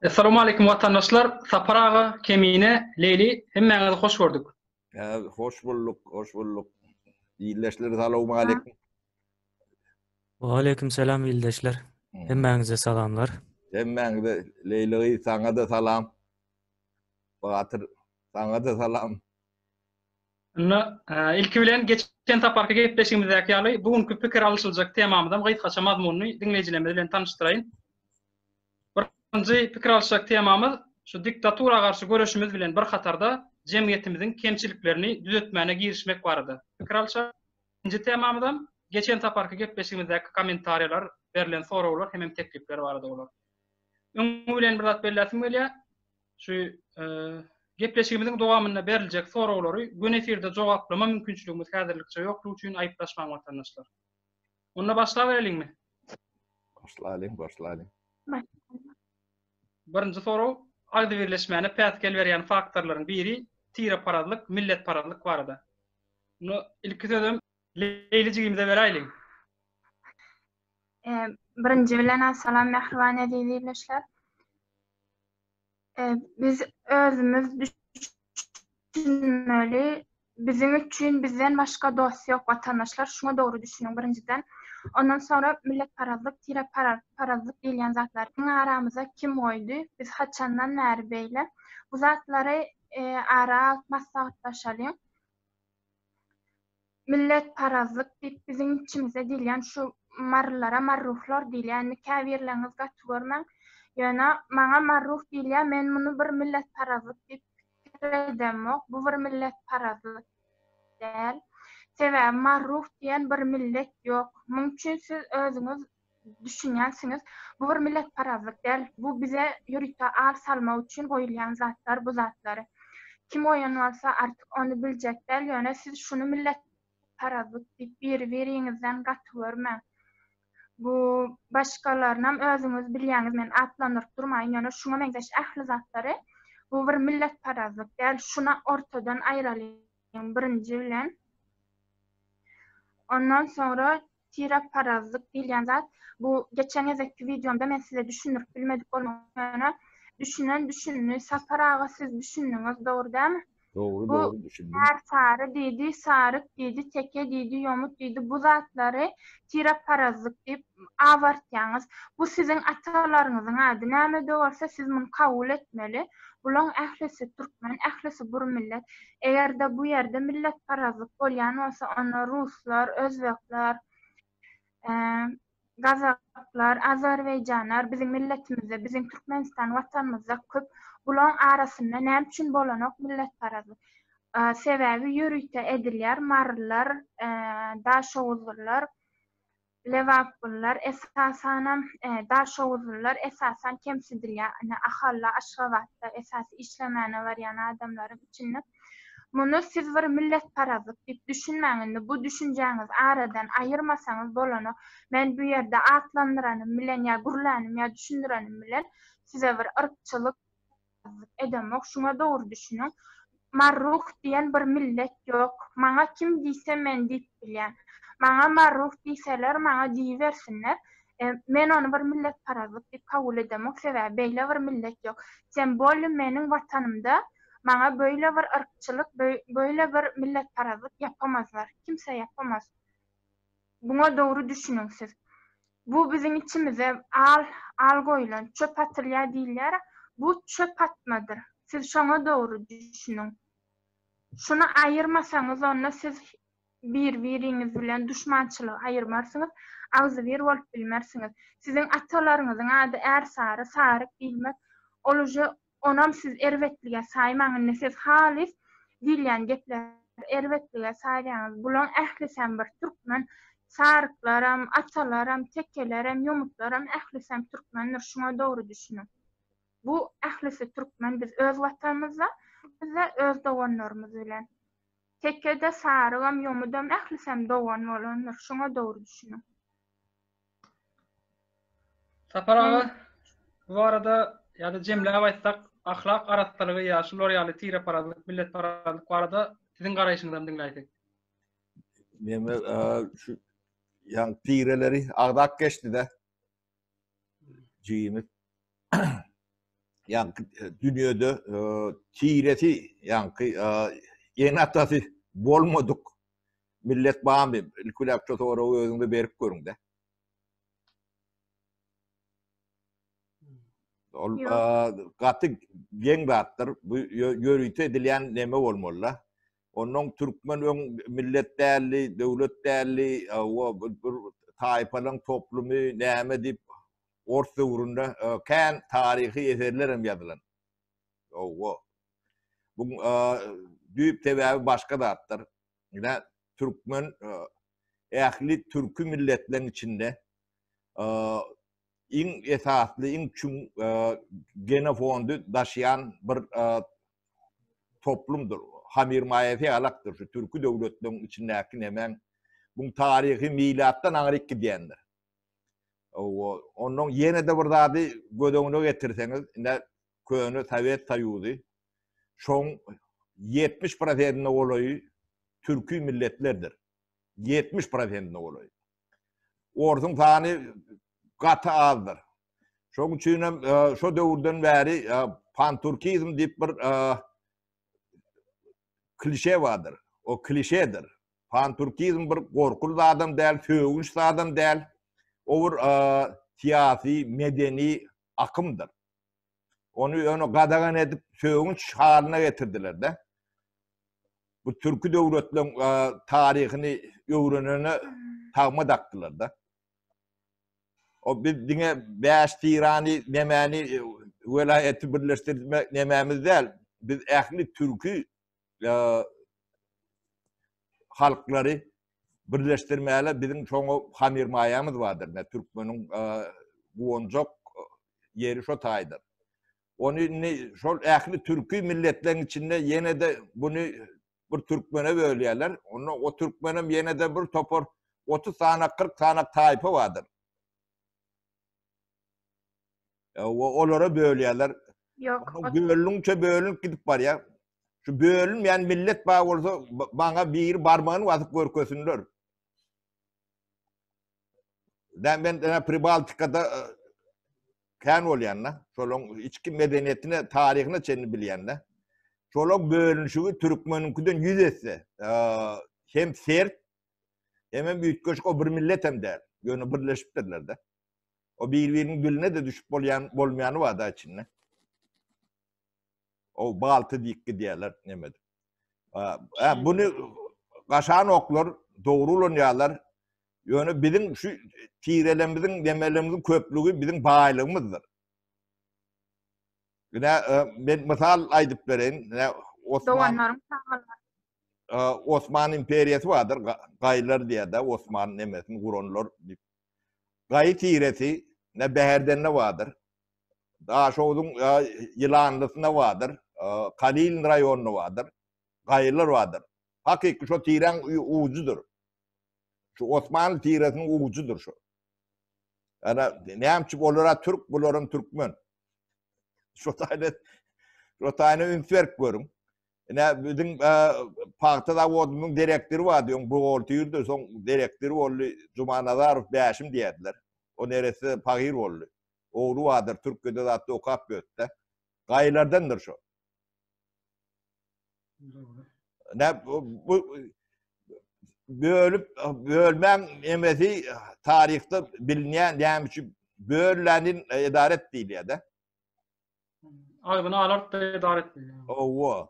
Assalamu alaikum vatandaşlar. Saparağa kemine Leyli hemmeňizi hoş gördük. Hoş bulduk, hoş bulduk. İyileşler, selamun aleyküm. Waleyküm selam ildeşler. Hemmeňize salamlar. Hemen de Leyli sana da salam. Batır sana da salam. İlki bilen geçen taparka gepleşigimizdäki ýaly bugünkü pikir alşyljak temamydan gaýtgaça mazmunyny dinleýijilerimiz bilen tanıştyraýyn. Birinji pikir alşyljak temamyz şu diktatura garşy görüşimiz bilen bir hatarda jemgyýetimiziň kemçiliklerini düzeltmäne girişmek barady. Pikir alşyljak ikinji temamydan geçen taparka gepleşigimizdäki kommentariýalar, berilen sorawlar hem teklipler barady bolar. Öňü bilen bir zat belläsim gelýär. Şu gepleşigimiziň dowamyna beriljek sorawlary gün efirde jogaplama mümkinçiligimiz häzirlikçe ýoklugy üçin aýyplaşmaň watandaşlar. Onda başlap bereliňmi? Başlayalım. Birinji soraw agdy birleşmäne pätkel berýän faktorlaryň biri tire paralyk, millet paralyk barada. Bunu ilki sözüm Leylicigimize beräýliň. Birinci bilen assalam mehriban edilýärler. Biz özümüz düşünmeli. Bizim üçün bizden başka dost yok vatandaşlar. Şuna doğru düşünün birinciden. Ondan sonra millet paralyk, tire paralyk diýilýän zatlaryň aramyza kim goýdy? Biz haçandan näri beýle? Bu zatlary ara maslahatlaşalyň. Millet paralyk diýip bizim içimize diýilýän şu marlara, marruhlar diýilýän käbirleriniz gaty görmäň. Ýöne maňa marruh diýilýär, men muny bir millet paralyk diýip edemok. Bu bir millet paralyk däl. Sebäbi marruh diýen bir millet ýok. Mümkin siz özüňiz düşünýänsiňiz, bu bir millet paralyk däl. Bu bize ýürükde ar salmak üçin goýulýan zatlar, bu zatlary. Kim oýan bolsa artyk onu biljek däl. Ýöne siz şunu millet paralyk diýip bir-biriňizden gaty görmäň. Bu başgalarynam özüňiz bilýäňiz, men atlandyryp durmaýyn. Ýöne şuňa meňzeş ähli zatlary bu bir millet paralyk däl. Şuna ortadan aýralyň birinji bilen. Ondan sonra tire paralyk diýilýän zat, bu geçen ezeki videomda men size düşünürüp bilmedik bolmagyna düşünni, saparağa siz düşündiňiz, dogry dämi? Doğru düşündüm. Her sarı diýdi, sarık diýdi, teke diýdi, ýomut diýdi. Bu zatlary tire paralyk diýip abartýaňyz. Bu siziň atalaryňyzyň ady. Näme de bolsa siz muny kabul etmeli. Bulan ählisi türkmen, ählisi bir millet. Egerde bu ýerde millet paralyk bolýan bolsa, onda ruslar, özbekler, gazaklar, Azerbaýjanlar bizim milletimizde, bizim Türkmenistan watanymyzda köp. Bulan arasynda näme üçin bolanok millet paralyk? Sebäbi ýürükde edilýär, marlar, daşowuzlar, lewaplar, esasan daşowuzlar esasan kemsidilýär. Ahalla, Aşgabatda esasy işlemäne barýan adamlaryň içinde. Muny siz bir millet paralyk diýip düşünmäňinde, bu düşünjäňiz aradan aýyrmasaňyz bolanok. Men bu ýerde atlandyranyň bilen ýa gurlanyň ýa düşündiranyň bilen size bir ırkçylyk edemok. Şuna doğru düşünün. Marruh diýen bir millet ýok. Maňa kim diýse men diýip bilýän. Maňa marruh diýseler, maňa diýbersinler. Men onu bir millet paralyk diýip kabul edemok. Sebäbi beýle bir millet ýok. Sen boly meniň watanymda maňa böyle bir ırkçylyk, böyle bir millet paralyk yapamazlar. Kimse yapamaz. Buna doğru düşünün siz. Bu bizim içimize al goýulan çöp atylýar diýilýär. Bu çöp atmadır. Siz şuna doğru düşünün. Şunu aýyrmasaňyz, onda siz bir-biriňiz bilen düşmançylygy aýyrmarsyňyz, agzy bir bolup bilmersiňiz. Siziň atalaryňyzyň ady Ersary, Saryk diýilmek, oluje onam siz erwetlige saýmaňyz, siz halis diýilýän gepler erwetlige saýýaňyz. Bulan ählisem bir türkmen, Saryklaram, atalaram, tekelerim, ýomutlaram ählisem türkmenler. Şuna doğru düşünün. Bu ählisi türkmen, biz öz watanymyzda, bize öz doganlarymyz bilen. Tekede sarygam, ýomudam ählisem dogan bolanlar. Şuna doğru düşünün. Saparağa bu arada ýa-da jemläp aýtsak, ahlak araslygy ýa şular ýaly tire paralyk, millet paralyk barada siziň garaýşyňyzdan dinläýdik. Meme şu yan tireleri agdak geçti de. Jiyimiz. yankı dünyada tireti yankı yeni atası bolmadık millet bağımlı ilkulakça sonra özünde berip görün de. Katı gen rahattır. Bu yörüyte edilen neme olmalı. Onun Türkmen millet değerli, devlet değerli, tayfanın toplumu neme deyip orta uğrunda kan tarihi eserlerim yazılan. Bu büyük tebebi başka da attır. Yine Türkmen ehli Türkü milletlerin içinde in esaslı, in çün genofondu taşıyan bir toplumdur. Hamir mayesi alaktır. Şu Türkü devletlerinin içindeki hemen bu tarihi milattan ağrık gidiyendir. Onun yine de burada gödöğünü getirseniz, ne köyünü Sovet Soyuzu, son 70% olayı Türkü milletlerdir. 70% olayı. Orsun tane katı azdır. Şoň üçin şo döwürden bäri panturkizm diýip bir klişe vardır. O klişedir. Panturkizm bir gorkul adam däl, söwünç adam däl. O bir siyasi, medeni akımdır. Onu gadagan edip söwünç haline getirdiler de. Bu Türkü döwletlerin tarihini öwreneni tagma daktylar da. O bizdiňe 5 tirani nemeni velayeti birleştirmek nememiz değil. Biz ehli Türkü halkları birleştirmeyle bizim çoğu hamir mayamız vardır. Ne Türkmenin buoncok yeri şo taydır. Onu şol ehli Türkü milletlerin içinde yine de bunu bir Türkmene bölüyorlar. O Türkmenim yine de bir topor 30 tane 40 tane tayfa vardır. Olara bölüyorlar. Yok. Bölünç gidip var ya. Şu bölüm yani millet bağ olsa bana bir barmağını vasıp görkösünler. Ben Pribaltika'da kan olayanla, şolong içki medeniyetine, tarihine çenini bileyenle, şolong bölünüşü Türkmen'inkinden yüz etse, hem sert, hem büyük köşk o bir millet hem der. Yönü birleşiptirler de. O birbirinin gülüne de düşüp bolmayanı var da içinde. O baltı dikki diyorlar, nemedim. Bunu kaşan oklar, doğrulun yalar. Yani bizim şu tirelerimizin, demelerimizin köplüğü bizim bağlılığımızdır. Yine ben misal aydıp vereyim. Osman İmperiyası vardır. Gaylar diye de Osman nemesin, Huronlar. Gayı tiresi ne Beher'den ne vardır. Daha şoğudun Yılanlısında vardır. Kalil rayonlu vardır. Gaylar vardır. Hakiki şu tiren ucudur. Şu Osmanlı tiresinin ucudur şu. Yani neyemçik olara Türk, buların Türkmen. Şu tane ünferk görün. Yani bizim Paktada Vodun'un direktörü var diyorsun. Bu ortayırdı. Son direktörü oldu. Cuma Nazarov Beşim diyediler. O neresi Pagir oldu. Oğlu vardır. Türkiye'de de hatta okap götte. Gaylardandır şu. Ne bu bölmem emesi tarihte bilinen yani böllenin idaret değil ya da. Aybını alart da idaret değil. O.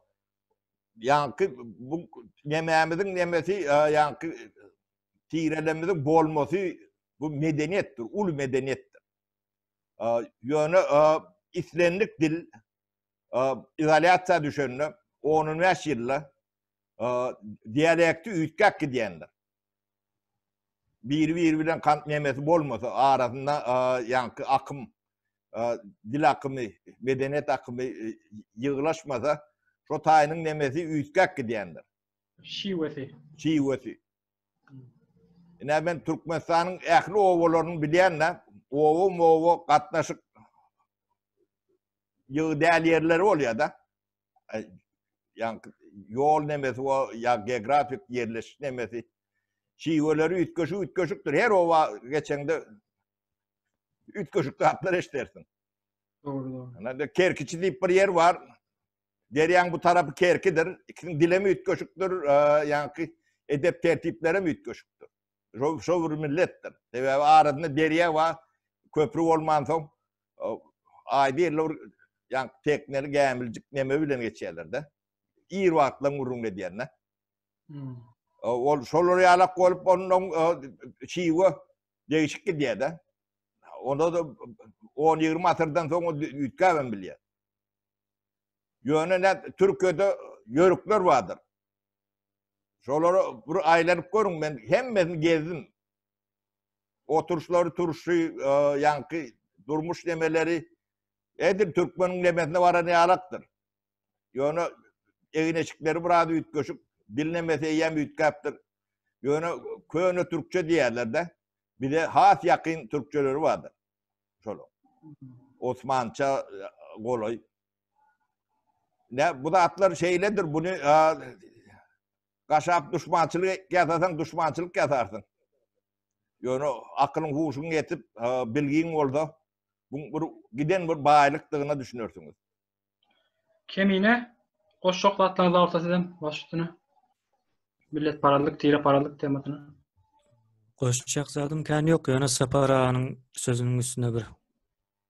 Yankı bu yemeğimizin emesi yankı tirelemizin bolması bu medeniyettir, ulu medeniyettir. Yani İslamlık dil izolasyon düşünün 10 yılla diyalekti ütkak diyenler. Birbirinden kant memesi bolmasa arasında yankı akım, dil akımı, medeniyet akımı yığılaşmasa şu tayının nemesi ütkak diyenler. Şivesi. Yine ben Türkmenistan'ın ehli ovalarını bileyenler, ovu katlaşık yığ değer yerleri oluyor da. Yani yol nemesi o ya geografik yerleşik nemesi şiveleri ütköşüktür. Her ova geçen de ütköşükte atlar eşlersin. Doğru. Yani Kerkiçi deyip bir yer var. Deryan bu tarafı Kerkidir. İkinin dile mi ütköşüktür, yani edep tertiplere mi ütköşüktür. Şovur millettir. Sebebi aradında derya var. Köprü olman son ayda yerler yani tekneli gämilcik neme bilen geçerler de. İyi vaatla vurun diyenler. Ol şolary alak olup onun şiwe değişik gidiyor da. Onda da 10-20 asırdan sonra ütkäben bilýär. Yöne Türkiye'de yörükler vardır. Şoları bir aylanıp görün, ben hemmesini gezdim. Oturuşları, turşu, yankı, durmuş demeleri, edir Türkmenin demesine varan alaktır. Yöne eğineçikleri burada ütköşük, bilinemese yem ütkäptir. Yöne köyüne Türkçe diyerler de, bir de has yakın Türkçeleri vardır. Şöyle. Osmança, kolay. Ne bu da atlar şeyledir, bunu kaşap düşmançılık yatarsan düşmançılık yatarsın. Yani aklın huşun yetip bilgin oldu. Bu giden bir baylıktığına düşünürsünüz. Kemine koşşokla atlarınızı ortası edem baş üstüne. Millet paralık, tire paralık temasına. Goşacak zadım kän ýok. Ýöne Saparanyň sözüniň üstüne bir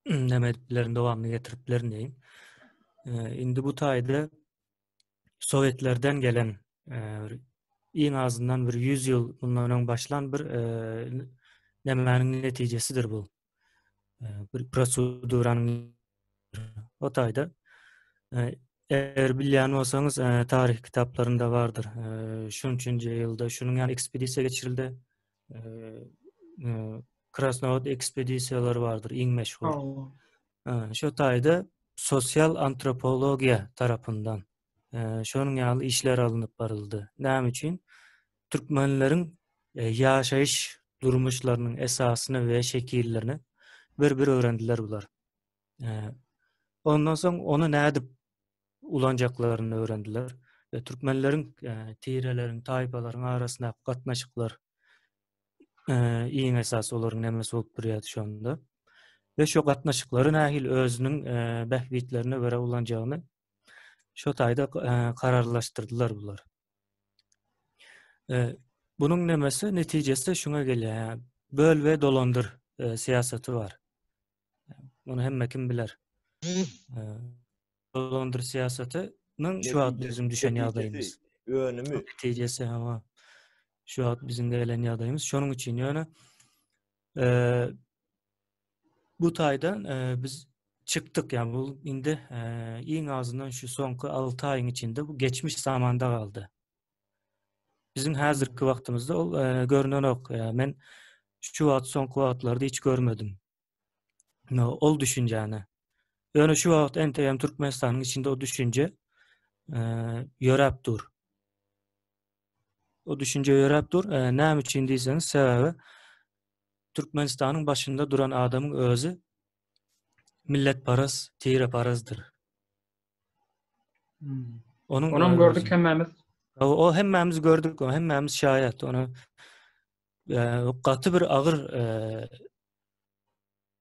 demediklerini dowamly getiriplerini diýin. Indi bu taýda Sovetlerden gelen en azından bir 100 yıl bundan ön başlan bir nemenin neticesidir bu. Bir proseduranyň o taýda eğer bilýän bolsaňyz tarih kitaplarında vardır. Şunçuncu ýylda şunun ýany ekspedisiýa geçirildi. Krasnod ekspedisiýalary vardır, iň meşhur. Şu taýda sosyal antropologiya tarapyndan şonun ýaly işler alınıp baryldy. Näme üçin? Türkmenleriň ýaşaýyş durmuşlarynyň esasyny we şekillerini bir öğrendiler bular. Ondan soň onu nädip ulanjaklaryny öğrendiler. Ve Türkmenleriň tireleriň, taýpalaryň arasynda gatnaşyklar iň esasy olaryň nämesi bolup durýar şonda. Ve şu gatnaşyklary nähil özüniň behbitlerine göre ulanjagyny şu taýda kararlaşdyrdylar bular. Bunun nemesi neticesi şuna gelýär. Böl ve dolandır siyasaty var. Bunu hemme kim biler. Dolandır siyasatynyň şu an bizim düşen ýagdaýymız. Önümü. Neticesi ama şu an bizim gelen ýagdaýymız. Şonuň üçin ýöne bu taýdan biz çıktık, yani bu indi iň azından şu soňky 6 aýyň içinde bu geçmiş zamanda kaldı. Bizim häzirki wagtymyzda ol görünen ok. Men şu wagt soňky wagtlarda hiç görmedim. Ol düşünjäni. Ýöne şu wagt enteýem Türkmenistanyň içinde o düşünje ýöräp dur. O düşünje ýöräp dur. Näme üçin diýseňiz, sebäbi Türkmenistanyň başynda duran adamyň özü milletparaz, tireparazdır. Onu gördük hemmemiz. O hemmemiz gördük, o hemmemiz şayet. Onu katı bir ağır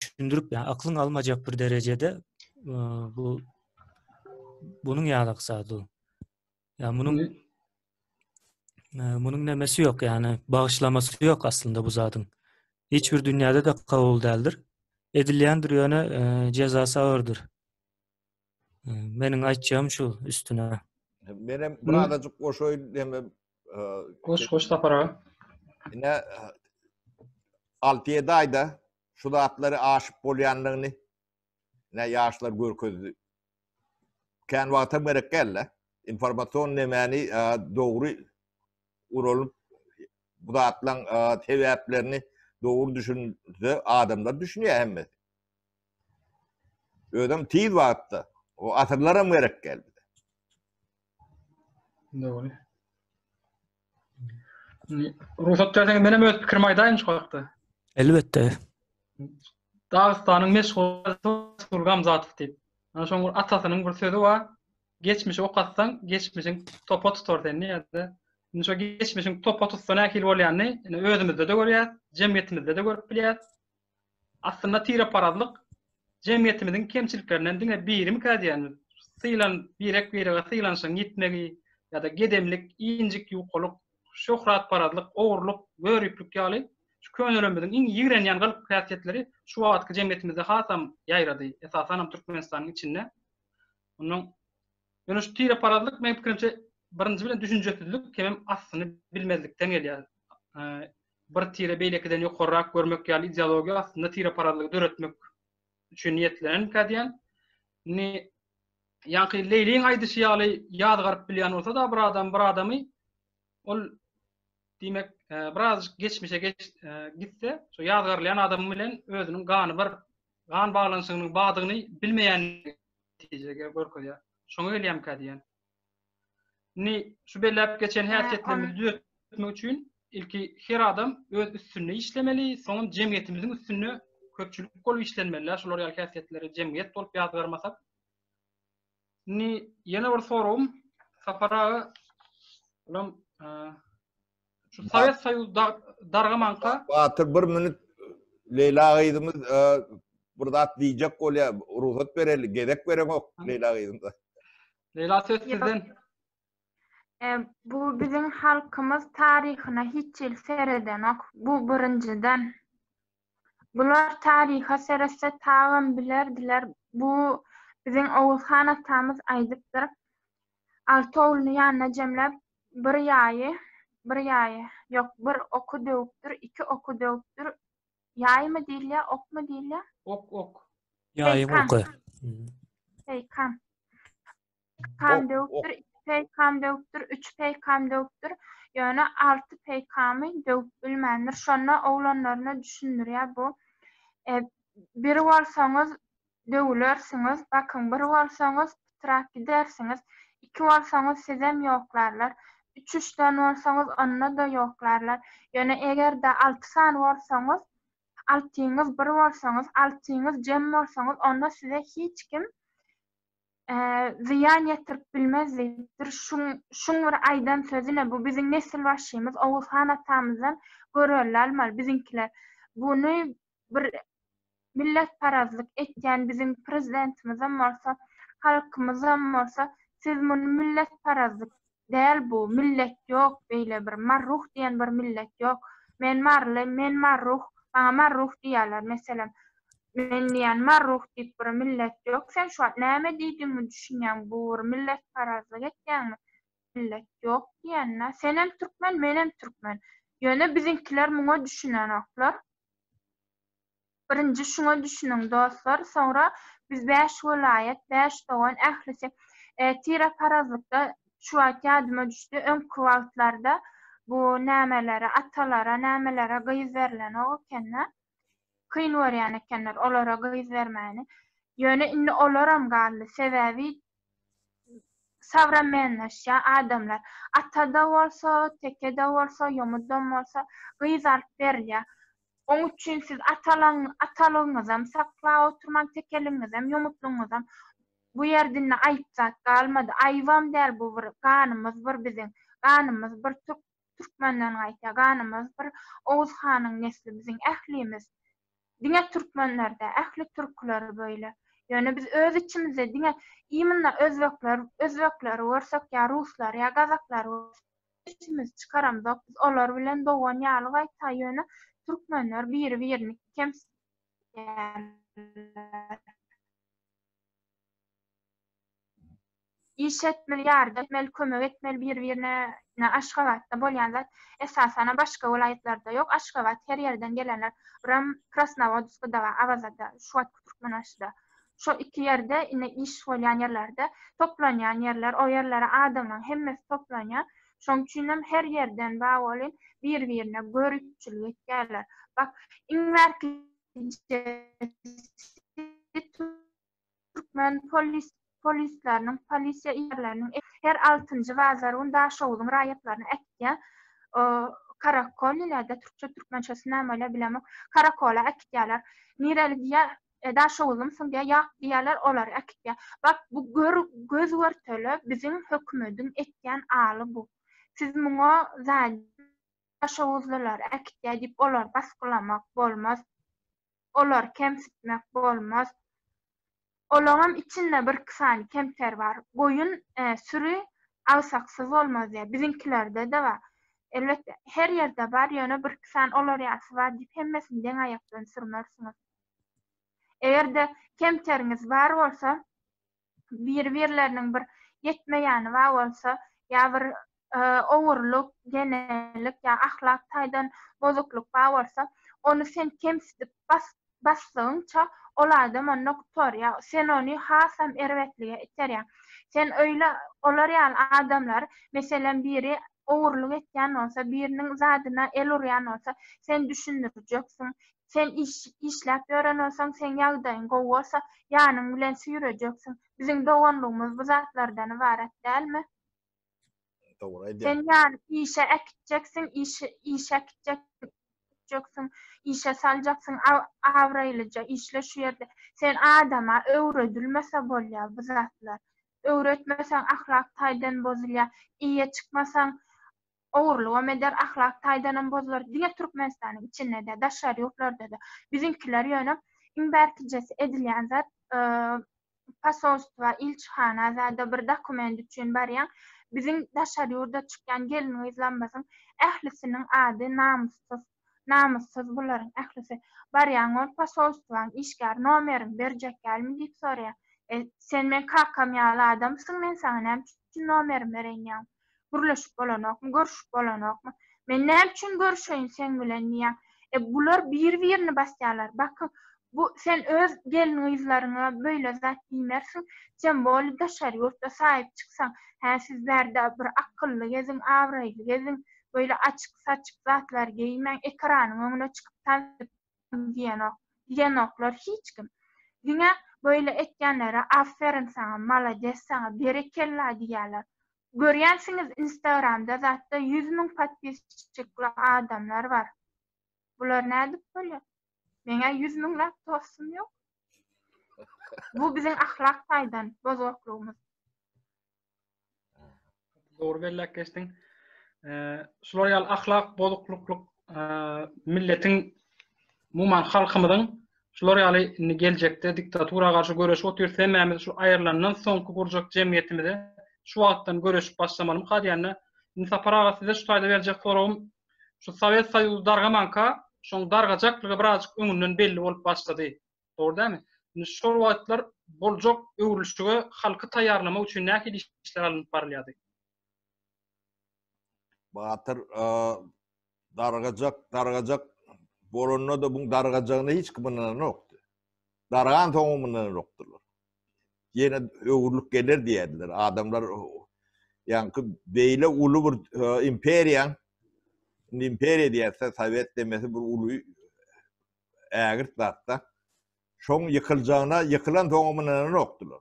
düşündürüp, yani aklın almayacak bir derecede bunun ýalaksadı. Yani bunun nemesi yok, yani bağışlaması yok aslında bu zatın. Hiçbir dünyada da kabul değildir. Edilýändir ýöne cezası ağırdır. Benim aýtjagym şu üstüne. Benim buradacık goşoy demem. Koş tapara. Yine 6-7 ayda şu da atları aşıp bolýanlygyny ne ýaşlar görkezdi. Kän wagta gerek gelle. Informasyon nemeni doğru urulup bu da atlan tebäplerini doğru düşünse adamlar düşünüyor hemme. Ödem tiz wagtda o asırlara gerek geldi. Doğru. Ruhsat verseňiz menem öz pikirim aýdaýyn şu wagtda. Elbette. Dağıstanın meşhur Gamzatov diýip. Ana şoň atasynyň bir sözü var. Geçmişi okatsan, geçmişiň topa tutar diýär. Şu geçmişiň topa tutsan äkil bolýany, özümizde de görýär, jemgyýetimizde de görüp bilýär. Aslında tire parazlyk Jemgyýetimizin kemçiliklerinden diňe birim kädiýän. Birek syýlanşyň gitmegi ýa-da gedemlik, injik ýuquluk, şöhrat paradlyk, ogurluk, görüplük ýaly şu könülerimiziň iň ýigrenýän galyp häsiýetleri şu wagtky jemgyýetimizde hasam ýaýrady. Esasan Türkmenistanyň içinde. Onuň ýöne şu tire paradlyk men pikirimçe birinji bilen düşünjesizlik hem aslyny bilmezlikden gelýär. Bir tire beýlekden ýokarrak görmek ýaly ideologiýa aslynda tire paradlygy döretmek üçin niýetlenen kädiýän. Ni ýa-ni Leyliň aýdyşy ýaly ýadgaryp bilýän bolsa da bir adamy ol diýmek biraz geçmişe gitse, şu ýadgarlayan adam bilen özüniň gan baglanşygynyň badygyny bilmeýän netijege görkezýär. Şoňa gelýär kädiýän. Ni şu belläp geçen häsiýetlerimizi düzeltmek üçin ilki her adam öz üstünde işlemeli, soňra jemgyýetimiziň üstünde köpçülik bolup işlenmeli. Şolar ýaly häsiýetleri jemgyýet bolup ýadgarmasak. Ni ýene bir sorum, Sapara ulam şu Sovet Soýuzy dargamanka Batır bir minut Leyla gaýdymyz burada diýjek bolýar, ruhsat bereli, gerek berek Leyla gaýdymda. Leyla söz sizden. Bu bizim halkymız taryhyna hiç ýyl seredenok. Bu birinciden. Bular taryha seretse tagym bilerdiler. Bu bizim Oğuzhan atamız aýdypdyr. 6 oğluny ýanyna jemläp bir ýaýy, ýok bir oku döwüpdir, 2 oku döwüpdir. Ýaýmy diýilýär, okmy diýilýär? Ok. Ýaýym oky. Peýkan. Kam döwüpdir, 2 peýkam döwüpdir, 3 peýkam döwüpdir. Ýöne 6 peýkamy döwüp bilmändir. Şonda oglanlaryna düşündirýär bu. Bir bolsaňyz döwülersiňiz, bakın bir bolsaňyz pıtrak gidersiňiz, 2 bolsaňyz sezem ýoklarlar, 3-3den bolsaňyz onna da ýoklarlar. Ýöne egerde 6 san bolsaňyz, 6-ňyz bir bolsaňyz, 6-ňyz jem bolsaňyz, onda size hiç kim ziyan ýetirip bilmezdir. Şuň bir aýdan sözüne bu bizim nesil başymyz Oğuzhan atamyzdan görelmäl biziňkiler. Bunu bir millet parazlyk etken bizim prezidentimizem bolsa, halkymyzam bolsa, siz bunu millet parazlyk däl bu, millet ýok, beýle bir marruh diýen bir millet ýok. Men marly, men marruh, bana marruh diýerler meselem. Men diýen marruh diýip bir millet ýok. Sen şu wagt näme diýdiňmi düşünýän, bu bir millet parazlyk etkenmi? Millet ýok diýenne. Senem türkmen, menem türkmen. Ýöne biziňkiler muňa düşünenoklar. Birinci şuna düşünün dostlar, sonra biz 5 vilayet, 5 dogan ählisi tire parazlykda şu ýadyma düşdi, ön kwartlarda bu nämelere, atalara, nämelere gyz berilen o ekenler, kyn berýän ekenler, olara gyz bermäni. Ýöne indi olaram galdy, sebäbi savramänleşýän adamlar, atada bolsa, tekede bolsa, ýomuddan bolsa gyz alyp berýär. Onun üçin siz atalyňyzam saklap oturmak, tekeliňizem, ýomutluňyzam bu ýerden aýyp zat galmady. Aýwam däl bu bir ganymyz, bir biziň ganymyz, bir türkmenden gaýta ganymyz, bir Oğuzhanyň nesli biziň ählimiz. Diňe türkmenlerde ähli türkler böyle. Ýöne biz öz içimizde diňe iýminde özbekler bolsak ýa ruslar ýa gazaklar içimiz çykaramyk. Biz olar bilen dogan ýaly gaýta ýöne türkmenler birini kemsitýärler. İş etmeli, yardım etmeli, kömek etmeli birbirine. Aşgabatda bolýan zat esasen başga vilayetlerde ýok. Aşgabat her yerden gelenler. Buram Krasnovodskda we Avazada, şu Türkmen aşyda. Şu iki yerde ine iş bolýan yerlerde toplanýan yerler, o yerlere adamlaryň hemmesi toplanýan. Şoň üçin hem her yerden bagly birbirine görüpçülik etýärler. Bak, Türkmen polislerinin, polisiya ýerleriniň her 6-njy wazaryň daşowuň raýatlaryny ekýän karakol ýa-da türkçe türkmençesi näme bilemok, karakola ekýärler. Nireligiýe daşowulym syňda ýak diýerler, olar ekýär. Bak, bu göz görteli biziň hökümetiň etýän aly bu. Siz muňa daşowuzlar ekýär diýip olar baskylamak bolmaz. Olar kemsitmek bolmaz. Olaňam içinde bir kısany kemter bar. Goýun sürü awsaksız bolmaz ya. Bizinkilerde de var. Elbette her yerde bar ýöne bir kısan olar ýasy bar diýip hemmesini deň aýakdan sürmersiňiz. Eger kemteriňiz bar bolsa, birleriniň bir yetmeýäni bar bolsa, ýa bir owurluk, genelik ýa ahlak taýdan bozukluk bar bolsa, onu sen kemsitip bassaňça ol adam onu tutar ya. Sen onu hasam erwetlige iterýän. Sen öyle olar ýaly adamlar, meselem biri owurluk etýän bolsa, biriniň zadyna el urýan bolsa, sen düşündirjeksin. Sen işläp ýören bolsaň, sen ýagdaýyň gowy bolsa, ýanyň bilen süýrejeksin. Biziň doganlygymyz bu zatlardan ibaret dälmi? Doğru aýdýar. Sen ýani işe ekitjeksin, işe ekitjeksin, işe saljaksın, awraýlyja işle şu ýerde. Sen adama öwredilmese bolýar bu zatlar. Öwretmeseň ahlak taýdan bozulýar, iýe çykmasaň owurlugam eder, ahlak taýdanam bozular. Diňe Türkmenistanyň içinde de, daşary ýurtlarda da biziňkiler ýöne imberkijesi edilýän zat pasolstva, ilçhana zada bir dokument üçin barýan. Biziň daşary ýurda çykýan gelin izlenmesin, ählisiniň ady namussuz bularyň ählisi barýan ol pasolstwaň işgär nomerini berjek gelmi diýip soraýar. Sen men kakam ýaly adamsyň, men sana näme üçin nomerini berýän? Gürleşip bolanokmy, görüşip bolanokmy? Men näme üçin görüşeýin sen bilen diýär. Bular bir-birini basýarlar. Bakın, bu sen öz gelin gyzlaryňa böyle zat diýmersiň, sen bolu daşary ýurtda saýyp çyksaň, sizlerde bir akylly gezin, awraýly gezin, böyle açyk saçyk zatlar geýmen, ekranyň öňüne çykyp diýenoklar hiç kim. Diňe böyle etkenlere aferin sana, malades sana, berekella diýerler. Görýänsiňiz Instagramda zatda 100.000 patpisçikli adamlar var. Bular nädip bolýar? Meňe 100.000 dostum ýok. Bu biziň ahlak taýdan bozuklygymyz. Doğru bellek geçtin. Şular ýaly ahlak bozukluk milletin muman halkymyzyň şular ýaly geljekde diktatura garşy göreşip oturýar hemmämiz şu aýyrlanan soňky gurjak jemgyýetimizde şu wagtdan göreşip başlamalym hadýany insa paragasyda şu taýda berjek sorawym şu Sowet Soýuzy dargamanka şoň dargajaklygy birazjyk öňünden belli bolup başlady. Doğru dämi? Şu wagtlar boljak öwrülüşige halky taýýarlama üçin näki işler alınıp barylýardy. Batır dargajak bolanna da bu dargajagyny hiç kimden ýokdy. Dargan toňumdan ýokdylar. Ýene öwürlük gelir diýerler. Adamlar ýanky beýle ulu bir imperiýa diýerse Sowet demesi bir ulu ägirt zatda. Şoň ýykyljagyna ýykylan toňumdan ýokdylar.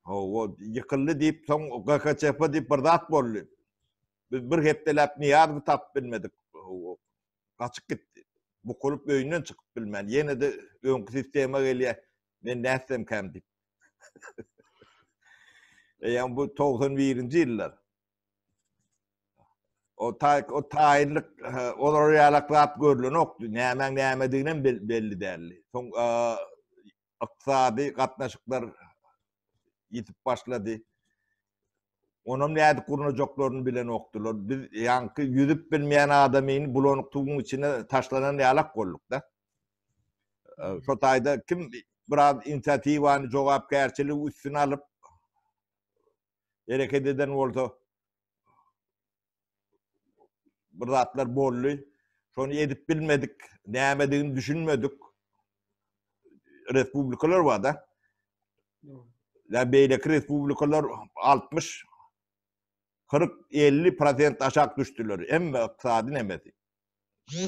O ýykyldy diýip soň GKÇP diýip bir zat boldy. Biz bir hepdelep niýat tap bilmedik. Kaçyp gitdi. Bu kolup öýünden çykyp bilmän. Ýene de öňkü sistema gelýär. Men näsem käm diýip. Ýa bu 91-nji ýyllar. O taýynlyk olar ýalaklat görülen okdy. Näme diýenen belli däl. Soň iqtisady gatnaşyklar ýitip başlady. Onam näde gurnajaklaryny bilen okdylar. Biz ýanky ýüzüp bilmeýän adamyny bulanykdygyň içine taşlanan ýalak bolduk da. Şo taýda kim biraz inisiatiwany jogapkärçiligi üstüne alyp hereket eden bolsa bir zatlar boldy. Şonu edip bilmedik, näme diýeni düşünmedik. Respublikalar var da. La beýleki respublikalar 60-40-50% aşak düştüler. Emme iqtisadi nemedi.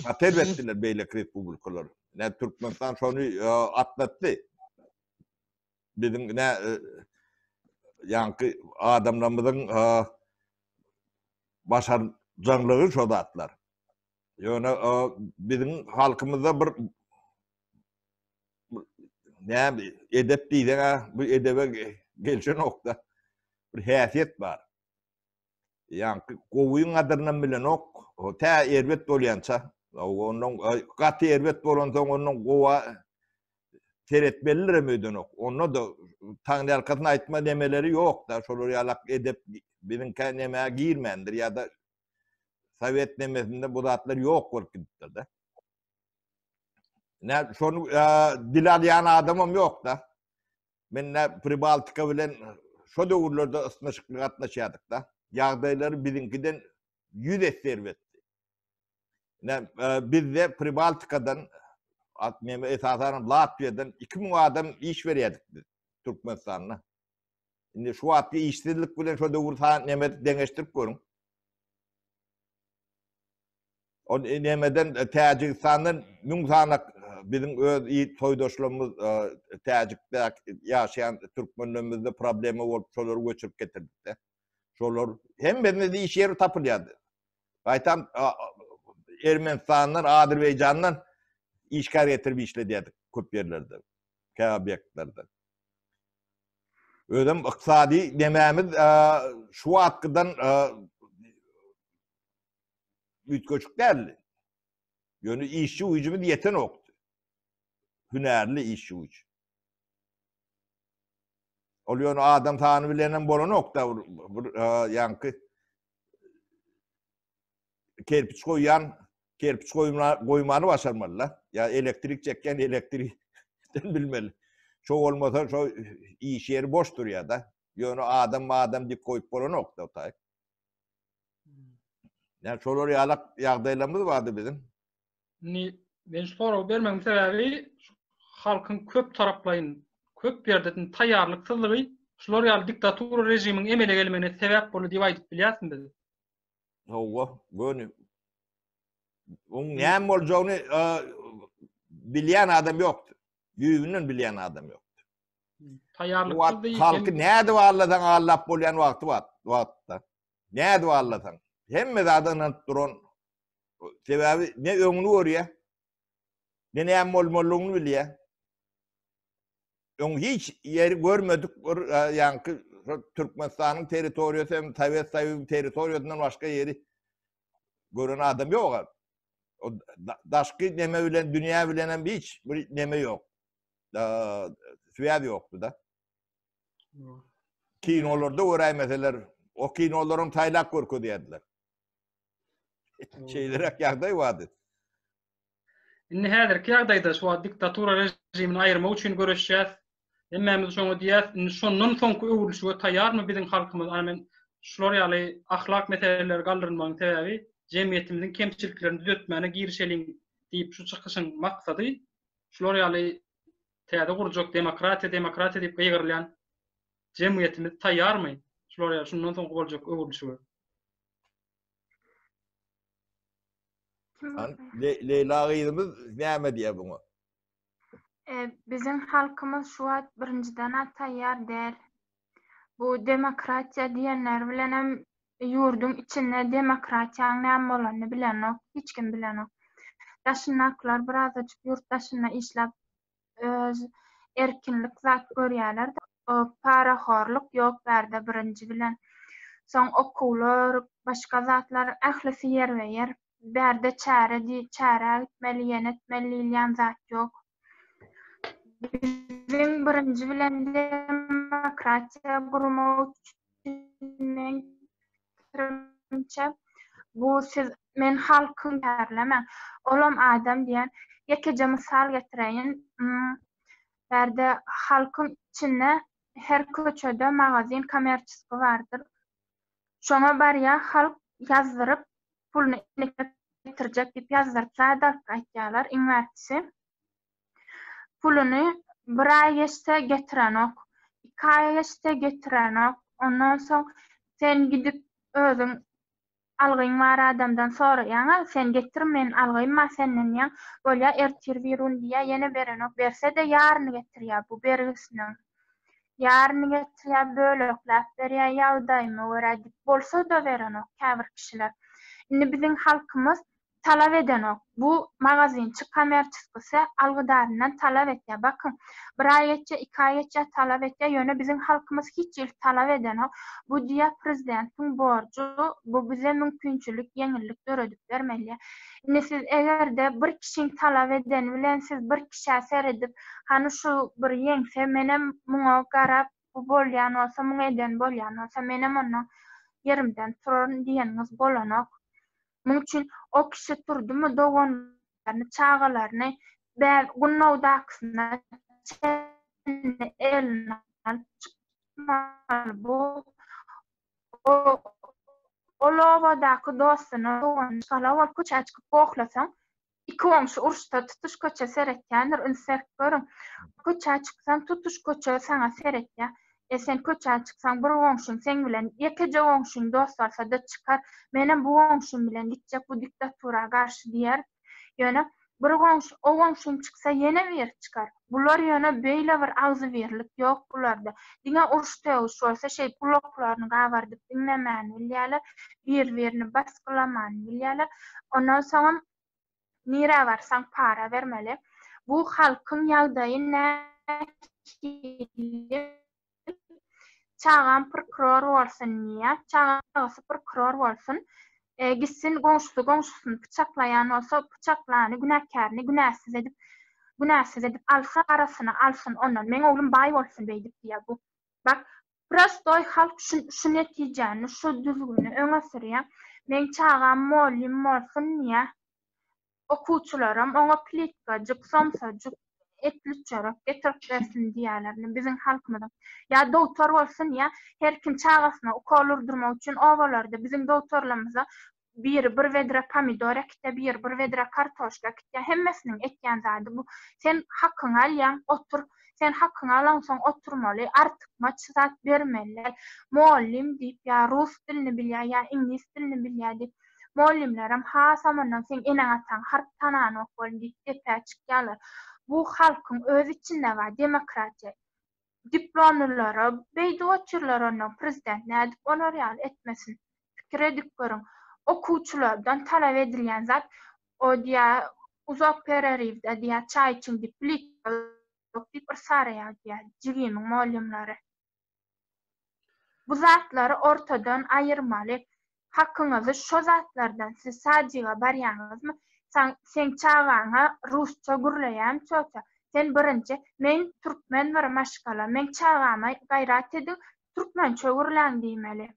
Ater ettiler beýleki respublikalar. Ne Türkmenistan şonu atlatdy. Bizim ne yankı adamlarımızın başarıcılığı şu zatlar. Yani bizim halkımızda bir ne edep değil bu edebe gelişen nokta bir hayasiyet var. Yani kovuyun adından bilen ok, o ta erbet bolyança, onun katı erbet bolansa onun kova seyretmeliler müydünok. Onu da Tanrı arkasına aitma demeleri yok da. Şolur yalak edip bizim kendime girmendir ya da Sovyet demesinde bu zatlar yok korkudur da. Ne şonu dilalayan adamım yok da. Ben ne Pribaltika bilen şu döwürlerde ısnaşıklık atnaşadık da. Yağdayları bizimkiden 100 servetti. Ne bizde Pribaltika'dan esasen Latvia'dan 2000 adam iş veriyorduk Türkmenistan'a. Şimdi şu atki işsizlik bilen şu döwür nemet deňeşdirip görün. O nemeden Tajikistan'dan Münsanak bizim öz iyi toydaşlarımız Tajik'te yaşayan Türkmenlerimizde problemi olup şoları göçürüp getirdik de. Şolar hem bizde de iş yeri tapılıyordu. Aytam Ermenistan'dan, Azerbaycan'dan işgal getirip işlediydik köp yerlerde, obyektlarda. Ödüm iqtisadi dememiz şu atkıdan ütköçük derli. Yönü işçi uyucumuz yeten oktu. Hünerli işçi uyucu. Oluyor adam tanı bilenen bolan okta yankı. Kerpiç koymanı başarmalılar. Ya elektrik çekken elektrikten bilmeli. Çok olmasa şu iş yeri boştur ya da. Yönü adam dip koyup bolan okta otay. Yani şolar yağdaylarımız vardı bizim. Ben soru bermem sebebi halkın köp taraplayın, köp yerden taýýarlyksızlygy şolar ýaly diktatura rejiminiň emele gelmegine sebäp bolup diýip aýdyp bilýärsin bizi. Hawa, gönü. Onun näme boljagyny bilýän adam ýokdy. Ýüzünden bilýän adam ýokdy. Taýýarlyksızlygy halky näde walladan allap bolýan wagtda. Näde walladan. Hemme zadan duran sebebi ne öňünü görýär. Ne näme bolmalygyny bilýär. Öň hiç ýeri görmedik ýankı Türkmenistanyň territoriýasy hem Sovet Soýuzynyň territoriýasyndan başga ýeri gören adam ýok. O daşky neme bilen dünýä bilen hiç bir neme ýok. Süýäd ýokdy da. Kinolarda göräý meseler, o kinolaryň taýlak görkü diýdiler. Şeylerek ýagdaý vardy. Indi häzirki ýagdaýda şu diktatura rejimini aýyrmak üçin görüşýäs. Hemmemiz şoňa diýäs, şondan soňky öwrülüşe taýýarmy biziň halkymyz? Men şolar ýaly ahlak meseleleri galdyrylmagyň sebebi jemgyýetimizin kemçiliklerini düzeltmäne girişeliň diýip şu çykyşyň maksady şolar ýaly täze gurjak demokratiýa diýip gygyrlayan jemgyýetimiz taýýarmy? Şolar ýaly şondan soň boljak öwrülüşe. Leyla gyýdymyz näme diýär buňa? Bizim halkymyz şu wagt birinciden taýýar däl. Bu demokratiýa diýenler bilen hem ýurdun içinde demokratiýanyň näme bolanyny bilenok, hiç kim bilenok. Daşynaklar birazajyk ýurtdaşyna işläp öz erkinlik zat görýärler de, paraxorluk ýok berde birinji bilen. Soň okullar, başga zatlar ählisi ýer we ýer. Berde çäre gitmeli, ýenetmeli diýen zat ýok. Bizim birinji bilen demokratiýa gurmak üçin bu siz men halkyň derlemän. Olam adam diýen ýekeje mysal getireýin. Berde halkyň içinde her köçede magazin komerçiski bardyr. Şoňa barýa halk ýazdyryp pulny getirjek diýip ýazdyryplar da aýtýarlar. Iňwertisi pulunu bir ay geçse getirenok, 2 ay geçse getirenok. Ondan soň sen gidip özüň algyň bar adamdan soraýan, sen getir men algyma senden ýa bolýa ertir birun diýe ýene berenok. Berse de ýaryny getirýär bu bergisiniň. Ýaryny getirýär bölekläp berýär ýagdaýymy görä bolsa da berenok käbir kişiler. Indi biziň halkymız talap edenok. Bu magazinçi, komerçiskisi algydaryndan talap etýär. Bakın, bir ay geçe, 2 ay geçe talap etýär. Ýöne bizim halkymız hiç il talap edenok. Bu diýär prezidentiň borcu, bu bize mümkinçilik, ýeňillik öredip bermeli. Indi siz egerde bir kişiň talap edeni bilen siz bir kişiä seredip, hani şu bir ýeňse menem muňa garap bu bolýan bolsa, muňa eden bolýan bolsa, menem onu yerimden turaryn diýeniňiz bolanok. Muň üçin o kişi turdumy dogonlaryny, çağalaryny bäl gunnawdakysyna eline alyp çykmaly. Bu olawadaky dostuny dogonçala köçe çykyp goklasaň, iki oňşy urşda tutuş köçe seretýändir, ünserk görüň. Köçe çyksaň tutuş köçe saňa seretýär. Sen köçe çyksaň bir oňşuň sen bilen ýekeje oňşuň dost bolsa da çykar. Menem bu oňşum bilen gitjek bu diktatura garşy diýer. Ýöne bir oňşum çyksa ýene bir çykar. Bular ýöne beýle bir agzy berlik ýok bularda. Diňe urşda bolsa şey bloklaryny gawardyp dinlemän bilýärler, bir-birini baskylaman bilýärler. Ondan soň nire barsaň para bermeli. Bu halkyň ýagdaýy näki çağan prokuror bolsun niýe? Çağan prokuror bolsun. Gitsin goňşusyny bıçaklayan olsa bıçaklany, günahkarny günäsiz edip alsa arasyna alsın ondan. Men oglum baý bolsun beýdip diýär bu. Bak, prostoy halk şu netijeni, şu düzgünü öňe sürýär. Men çağan mollim bolsun niýe? Okuwçylarym oňa plitkajyk, somsajyk etliçerek getirip bersin diýerler bizim halkymyzdan. Ya doktor bolsun ya her kim çağasyna ukol urdurmak üçin owalarda bizim doktorlarymyza bir vedre pomidor ekde, bir vedre kartoşka ekde, hemmesiniň etýän zady bu. Sen hakyňy alýan, otur. Sen hakyňy alansoň oturmaly, artykma çyzat bermeli. Muallim diýip ya rus dilini bilýär, ya ingilis dilini bilýär diýip muallimlerim ha samandan sen eneň atan harp tanany okul diýip tepäçikýärler. Bu halkyň öz içinde var demokratiýa. Diplomlary, beýdewçiler onu prezident nädip olar ýaly etmesin. Pikir edip görüň. Okuwçylardan talap edilýän zat o diýär uzak pererivde diýär çay için diplik bir saraya diýär jigimiň muallimleri. Bu zatlary ortadan aýyrmaly. Hakyňyzy şo zatlardan siz sajiga barýanyňyzmy? Sen çağaňa rusça gürleýän çöçe. Sen birinçi men türkmen bir maşgala, men çağama gaýrat edip türkmençe gürleň diýmeli.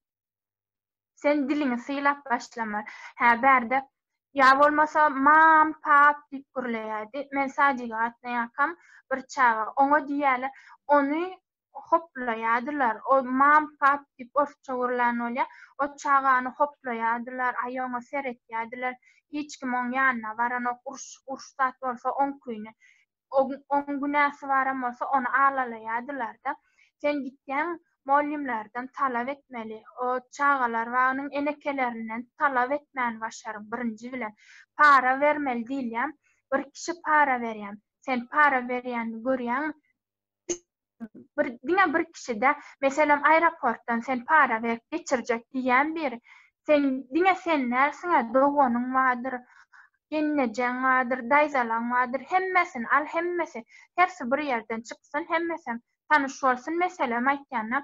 Sen dilini syýlap başlamaly. Ha berde ya bolmasa mam pap diýip gürleýärdi. Men sajiga atlaýakam bir çağa oňa diýerler, ony hoplaýardylar. O mam pap diýip orçça gürleň bolýar. O çağany hoplaýardylar, aýoňa seretýärdiler. Hiç kim oň ýanyna baranok urşsat bolsa on küýne. On günäsi baran bolsa onu alalaýardylar da. Sen gitýän muallimlerden talap etmeli. O çağalar we onuň enekelerinden talap etmän başaryň birinji bilen. Para vermeli diýilýär. Bir kişi para berýär. Sen para berýänni görýän bir kişi de meselem aeroportdan sen para verip geçirjek diýen biri. Sen diňe sen näsiňe dogonyň wadyr, gennejeň wadyr, daýzalaň wadyr, hemmesini al, hemmesi. Hersi bir ýerden çyksyn, hemmesi tanyş bolsun. Meselem aýtýanda,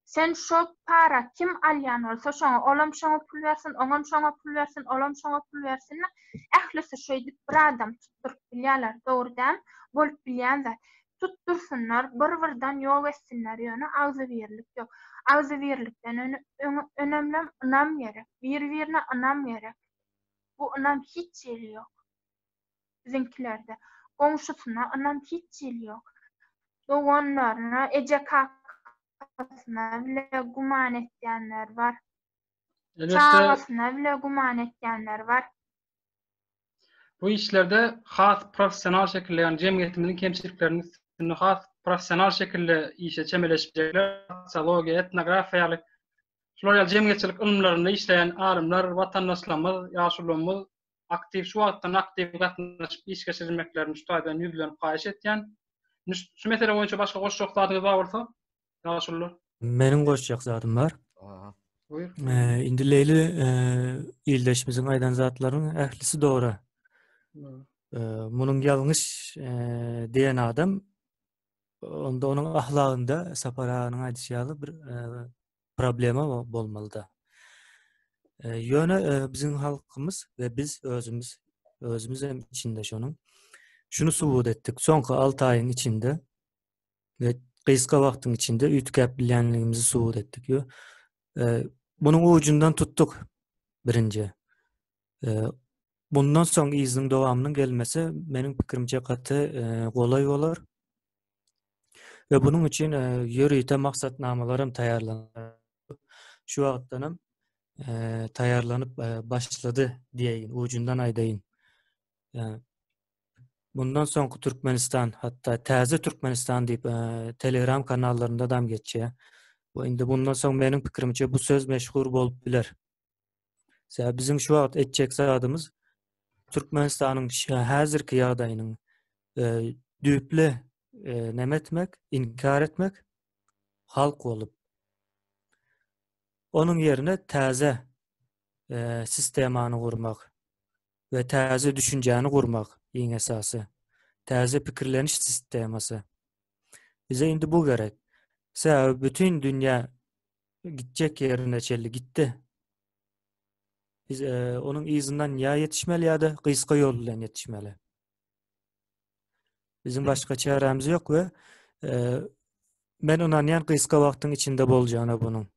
sen şo para kim alýan bolsa, şoňa olam şoňa pul bersin, oňam şoňa pul bersin, olam şoňa pul bersin. Ählisi şoýdyp bir adam tutdurup bilýärler, dogrudan bolup bilýän zat. Tuttursunlar, bir-birden ýol etsinler ýöne agzy berlik ýok. Agzy berlikden önemli ynam gerek. Bir-birine ynam gerek. Bu ynam hiç ýeri ýok. Bizinkilerde goňşusyna ynam hiç ýeri ýok. Dogonlaryna, ejekasyna bile guman etýänler bar. Çağasyna bile guman etýänler bar. Bu işlerde has profesional şekilde yani cemiyetimizdin kemçiliklerini has profesional şekilde işe çemeleşipjekler, sosyologiya, etnografiýalyk, şolar cemiyetçilik ilmlerinde işleyen alimler, vatandaşlarymyz, ýaşulymyz aktiv şu wagtdan aktiv gatnaşyp iş geçirmeklerini şutaýdan ýüzlenip gaýş etýän. Şu mesele boýunça başga goşjak zadyňyz bar bolsa, ýaşullar. Meniň goşjak zadym bar. Buyur. Indi Leyli ildeşimizin aydan zatlarının ählisi doğru. Munun ýalňyş diýen adam onda onun ahlagynda Saparanyň aýdysýaly bir problema bolmaly-da. Ýöne bizim halkymız ve biz özümüz hem içinde şunu subut etdik. Soňky 6 aýyň içinde ve gysga wagtyň içinde üýtgäp bilýänligimizi subut etdik. Bunun ucundan tuttuk birinci. Bundan soň izin dowamynyň gelmesi meniň pikirimçe gaty golay bolar. Ve bunun için ýöreýte maksatnamalarym taýarlandy. Şu wagtdanam taýarlanyp başlady diýeýin, ucundan aýdaýyn. Bundan soňky Türkmenistan, hatda täze Türkmenistan diýip Telegram kanallarynda dam geçýär. Bu indi bundan soň meniň pikirimçe bu söz meşhur bolup biler. Sebäbi bizim şu wagt etjek zadymyz Türkmenistanyň häzirki ýagdaýynyň düýpli nemetmek, inkar etmek, halk olup. Onun yerine täze sistemany gurmak ve täze düşünjäni gurmak iň esasy. Täze pikirleniş sistemasy. Bize indi bu gerek. Sebäbi bütün dünýä gitjek ýerine çelli gitdi. Biz onun izinden ya yetişmeli ya da gysga ýol bilen yetişmeli. Bizim başka çaremiz yok ve ben onanyan gysga wagtyň içinde boljana bunun.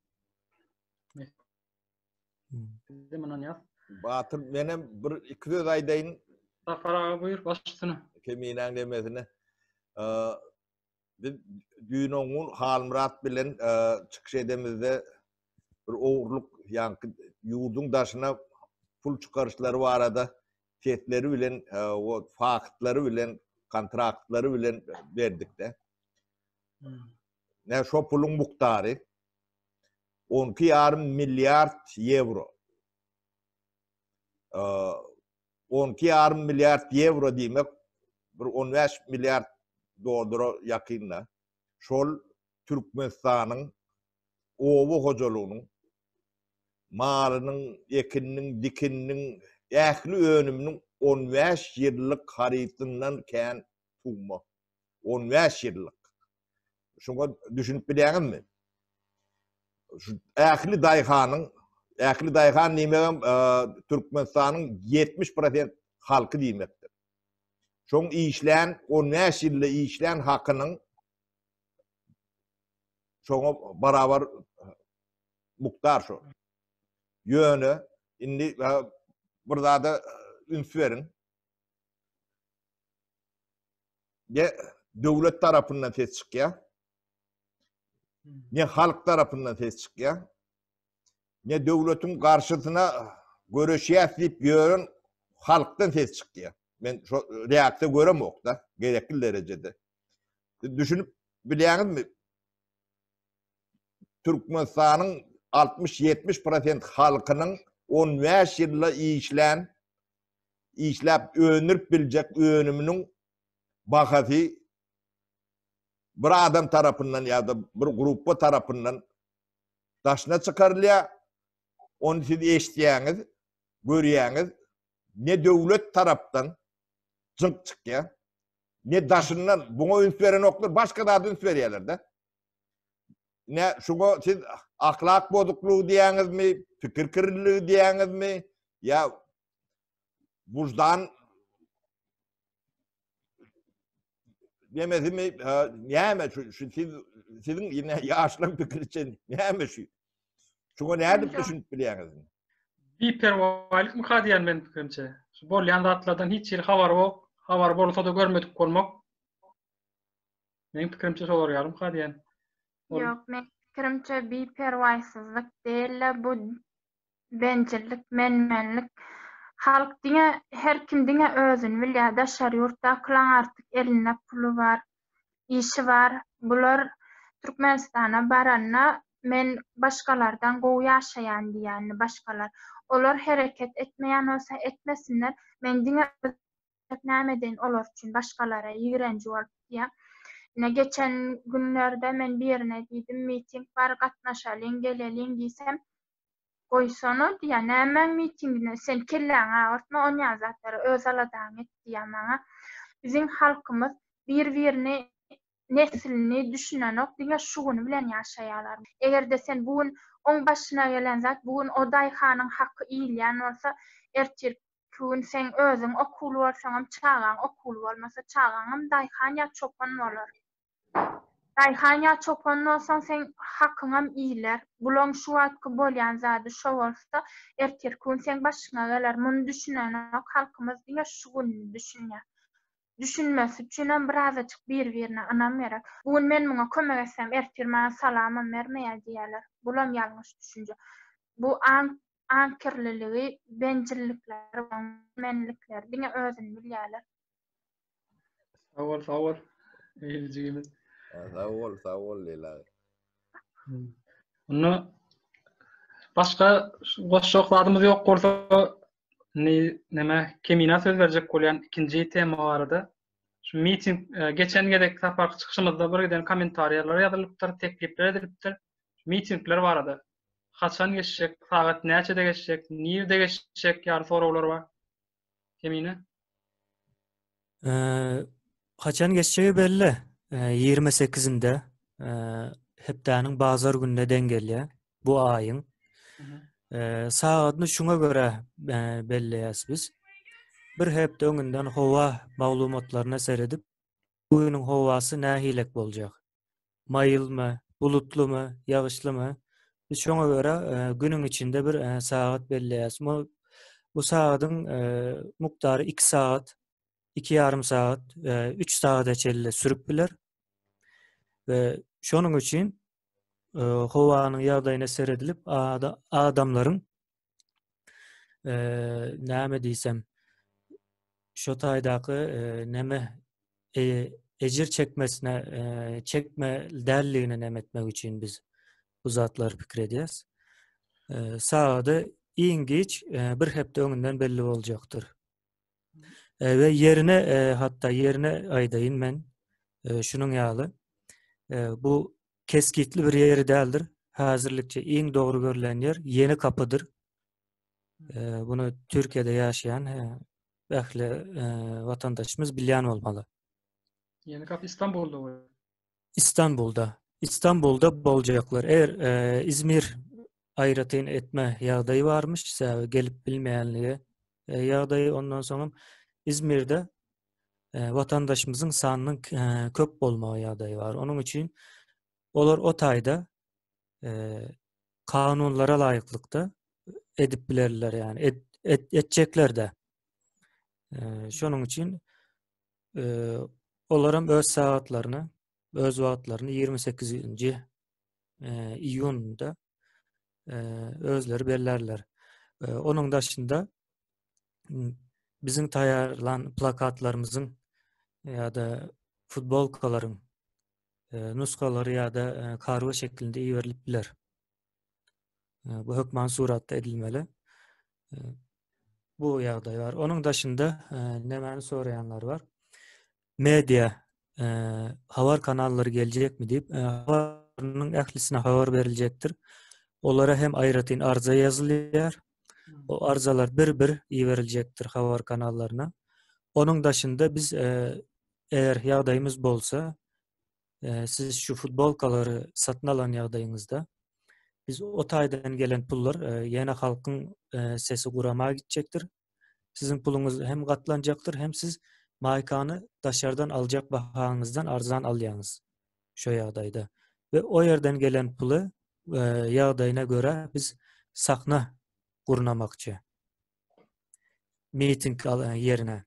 Bizim onanyan. Batır benim bir iki söz aýdaýyn. Safar ağa buyur başlysyny. Kemiňden demesine. Biz düýnüň Halmurat bilen çykyş edemizde bir owurluk ýanky ýurdun daşyna pul çykarışlary barada ketleri bilen o faktlary bilen kontraktları bilen verdik de. Ne şo pulun muktary 12,5 milyard euro. 12,5 milyard euro diýmek bir 15 milyard dolara ýakynda. Şol Türkmenistanyň owu hojalygynyň malynyň, ekininiň, dikininiň, ähli önüminiň 15 ýyllyk harytyndan kän tugma. 15 ýyllyk. Şoňa düşünüp bilýärmi? Şu ähli daýhan nimegem Türkmenistanyň 70% halky diýmekdir. Şoň işlän 15 ýylly işlän hakynyň şoňa barabar muktar şo. Ýöne indi burada da üns berin. Ne döwlet tarapyndan ses çykýar. Ne halk tarapyndan ses çykýar. Ne döwletiň garşysyna göreşýär diýip ýörün halkdan ses çykýar. Men şo reaksiýa göremok da gerekli derejede. Düşünüp bilýärmi? Türkmenistanyň 60-70% halkynyň 15 ýylda işläp önürip biljek önüminiň bahasy bir adam tarapyndan ýa-da bir gruppa tarapyndan daşyna çykarylýar. Onu siz eşitýäňiz, görýäňiz, ne döwlet tarapdan jynk çykýar, ne daşyndan buňa üns beren oklar başga da üns berýärler de. Ne şoňa siz ahlak bozukluğu diýäňizmi, pikir kirliligi diýäňizmi, ya buzdan demezimi, näme şu sizin ýene ýaşlyk pikirçe näme şu? Şoňa näde düşünüp bilýäňiz? Biperwaýlyk mı diýen men pikirimçe. Şu bolýan zatlardan hiç ýer habar bolsa da görmedik bolmak. Men pikirimçe şolar ýarym diýen. Yok, men pikirimçe biperwaýsyzlyk değil, bu bencillik, menmenlik. Halk diňe her kim diňe özüni bilýär, daşary ýurtda kılan artık eline pulu var, işi var. Bular Türkmenistana baranna men başgalardan gowy ýaşaýan diýän başgalar. Olar hereket etmeýän olsa etmesinler. Men diňe nämeden olar üçin başgalara ýigrenji bolup diýär. Ne geçen günlerde men birine diýdim, miting bar gatnaşalyň, geleliň diýsem, goýsana diýen nämen mitingine sen kelläň agyrtma on ýazatlary öz aladağyn etdi ýamaňa. Bizim halkymız bir-birini neslini düşünenok diňe şuguny bilen ýaşaýarlar. Egerde sen bugün oň başyna gelen zat bugün o daýhanyň haqqy iýilýän bolsa, ertir gün sen özüň okul bolsaňam çağaň okul bolmasa çağaňam daýhan ýa çopan bolar. Daýhan ýa çopan bolsaň sen hakyňam iýiler. Bulan şu wagtky bolýan zady şo bolsa, ertir gün sen başyna geler. Muny düşünenok halkymyz diňe şuguny düşünýär. Düşünmesi üçin birazajyk bir-birine anam berek. Bugün men muňa kömek etsem, ertir mana salamam bermeýär diýerler. Bulam ýalňyş düşünje. Bu ankirliligi, bencillikler, menlikler diňe özüni bilýärler. Sağ ol. Eýildigimiz. Sağ ol Leyla. Onu başga goşşoklarymyz ýok bolsa näme kemine söz berjek bolýan ikinji tema barada. Şu miting geçen gedek taparky çykyşymyzda bir geden kommentariýalar ýazylypdyr, teklipler edilipdir. Mitingler barada. Haçan geçecek, saat näçede geçecek, nirde geçecek ýa sorawlar bar. Kemine? Haçan geçeceği belli. 28'inde hepdäniň bazar gününe dengelýär bu aýyň. Sagatyny şuňa göre belleýäs biz. Bir hepde öňünden howa maglumatlaryna seredip, bugüniň howasy nähilek boljak? Maýylmy, bulutlumy, ýagyşlymy? Biz şoňa göre günüň içinde bir sagat belleýäs. Bu sagatyň mukdary 2 saat, 2,5 saat, 3 saat çelle sürüp biler. Ve şonuň üçin howanyň ýagdaýyna seredilip adamlaryň näme diýsem şo taýdaky näme ejir çekmesine çekme dälligini nämetmek üçin biz bu zatlar pikir edýäs. Sagady iňgiç bir hepde öňünden belli boljakdyr. Ve yerine hatta yerine aýdaýyn men şunun ýaly bu keskitli bir ýeri däldir. Häzirlikçe iň dogry görülen ýer Ýeni Kapydyr. Bunu Türkiýede ýaşaýan ähli watandaşymyz bilýän bolmaly. Ýeni Kapy İstanbul'da bolar. İstanbul'da boljaklar. Eğer İzmir aýratyn etme ýagdaýy barmyş, gelip bilmeýänligi ýagdaýy, ondan soň İzmir'de vatandaşımızın sanynyň köp bolmagy ýagdaýy bar. Onuň üçin olar o taýda kanunlara laýyklykda edip bilerler, yani etjekler de. Şonuň üçin olaram öz sagatlaryny, öz wagtlaryny 28-nji iýunda özleri bellerler. Onuň daşynda bizim taýarlan plakatlarymyzyň ýa-da futbolkalaryň nuskalary ýa-da kargo şeklinde iýerilip biler. Bu hökman suratda edilmeli. Bu ýagdaý bar. Onuň daşynda nämäni soraýanlar bar. Media habar kanallary geljekmi diýip habarynyň ählisine habar berilejekdir. Olara hem aýratyn arza ýazylýar. O arzalar bir iýeriljekdir habar kanallarına. Onuň daşynda biz eğer ýagdaýymyz bolsa, siz şu futbolkalary satyn alan ýagdaýyňyzda biz o taýdan gelen pullar ýene halkyň sesi gurama gitjekdir. Sizin puluňuz hem gatlanjakdyr, hem siz maýkany daşardan aljak bahaňyzdan arzan alýaňyz şo ýagdaýda. Ve o ýerden gelen puly ýagdaýyna göre biz sakna gurnamakçı. Meeting yerine.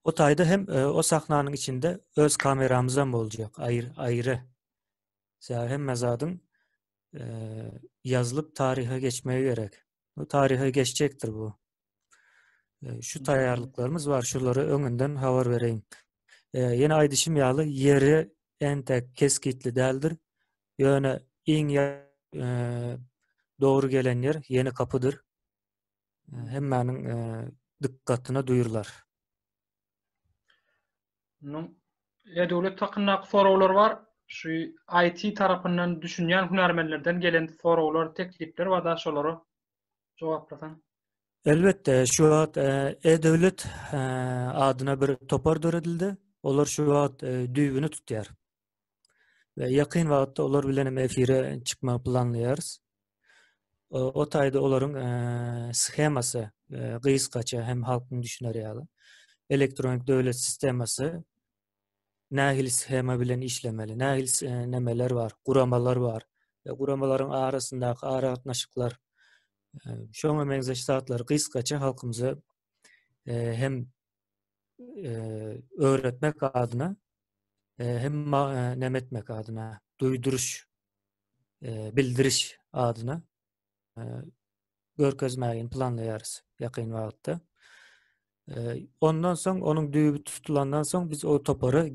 O taýda hem o sahnanyň içinde öz kameramyzdan boljak, aýry. Hem mezadyň yazılıp tarihe geçmeye gerek. O tarihe geçecektir bu. Şu taýýarlyklarymyz var, şuları öňünden habar bereyim. Ýene aýdyşym ýaly ýeri entek keskitli däldir. Ýöne iň dogry gelen ýer Ýeni Kapydyr. Hemmäniň dikkatyna duýurlar. Döwlet takynak sorawlar var. Şu IT tarapyndan düşünýän hünärmenlerden gelen sorawlar, teklipler we da şolary Jogaplatan. Elbette şu wagt e-devlet adyna bir topar döredildi. Olar şu wagt düýbüni tutýar. Ve ýakyn wagtda olar bilen hem efire çykma planlaýarys. O taýda olaryň schemasy gysgaça hem halkyň düşüner ýaly. Elektronik döwlet sistemasy nähili schema bilen işlemeli. Nähili nemeler bar, guramalar bar. Ve guramalaryň arasyndaky aratnaşyklar şoňa meňzeş zatlar gysgaça halkymyza hem öğretmek adyna hem nemetmek adyna, duýduruş, bildiriş adyna görkezmägini planlaýarys ýakyn wagtda. Ondan soň onuň düýbi tutulandan soň biz o topary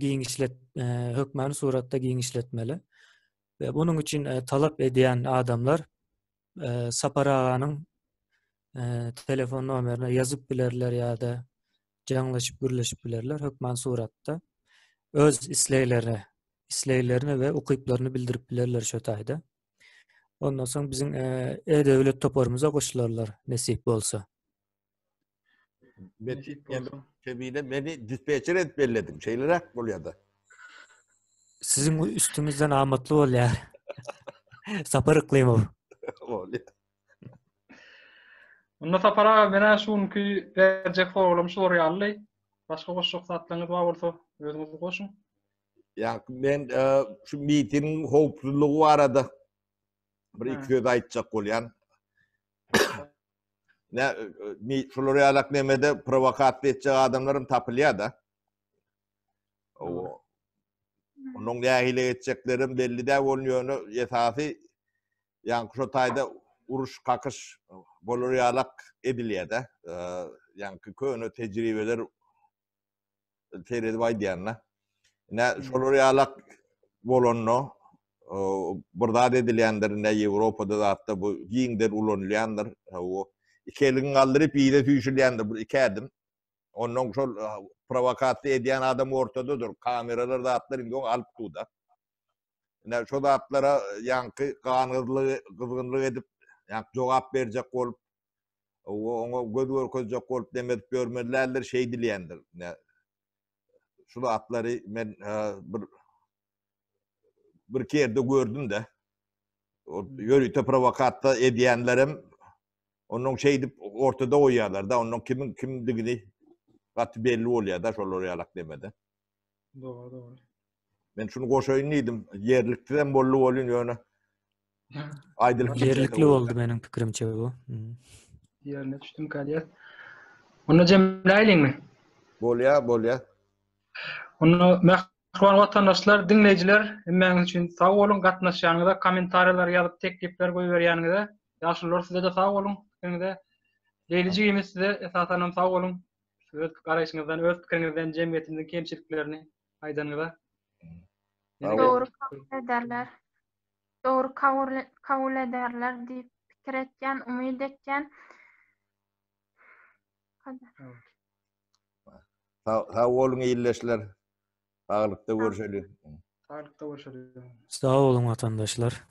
hökmäni suratda giň işletmeli. Ve bunun için talap edýän adamlar Sapar aganyň telefon nomerine yazıp bilerler ýa-da jaňlaşyp gürleşip bilerler hökmän suratda öz isleýlerini we ukyplaryny bildirip bilerler şo taýda. Ondan soň biziň e-devlet toparymyza goşularlar nesip bolsa. Beni dispatcher et belledim. Şeyler bolýardy. Sizin üstünüzden amatly bolýar. Sapar Yklymow. Onda Sapara mena şunky berjek soralam soraýarly. Başga goşuk zatlaryňyz bar bolsa özüňiz goşun. Yani ben şu miting hopsuzluğu arada bir iki söz aytjak bolýan. Şolary alak nemede provokat etjek adamlarym tapylýar da. Onuň nähile etjeklerim belli dä bolýany esasy ýani şu taýda uruş kakış bolýarlak edilýär da. Yani köne tejribeler teredi baýdýanlar. Şolary alak bolanno burada edilýändir, Ýewropada da hatda bu giňder ulanýandyr. O ikeliň galdyryp ýyda tüýşülýändir bu ikädim. Onuň şol provokasiýa edýän adam ortadadyr. Kameralar da hatlar indi onu alyp tuýda. Şo zatlara ýanky kızgınlyk edip ýanky jogap berjek bolup oňa göz görkezjek bolup demedip görmediler şey dilýändir. Şu zatlary men bir kerde gördüm de yörüte provokatda edýänlerim onuň şey dip ortada oýarlar da onuň kimdigini gaty belli bolýar da şolary alak demede. Doğru. Ben şunu goşaýyn diýdim. Yerlikden bolly bolýan ýöne. Aýdylyk Yerlikli oldu meniň pikirimçe bu. Yerine düşdüm galýar. Onu jemläýinmi? Bolýar. Onu mehman vatandaşlar, dinleyijiler, emmeňiz üçin sag bolun, gatnaşýanyňyza, kommentarlar ýazyp teklipler goýberýäniňize, ýaşylar size de sag bolun. Siňde Leylijigiňiz size esasen sag bolun. Öz garaşyňyzdan, öz pikiriňizden jemgyýetimiziň kemçiliklerini aýdanyňyza. Doğru kabul ederler diýip pikir etken, umyd etken. Sağ olun iyilleşler. Sağlıkta görüşelim. Sağlıkta görüşelim. Sağ olun vatandaşlar.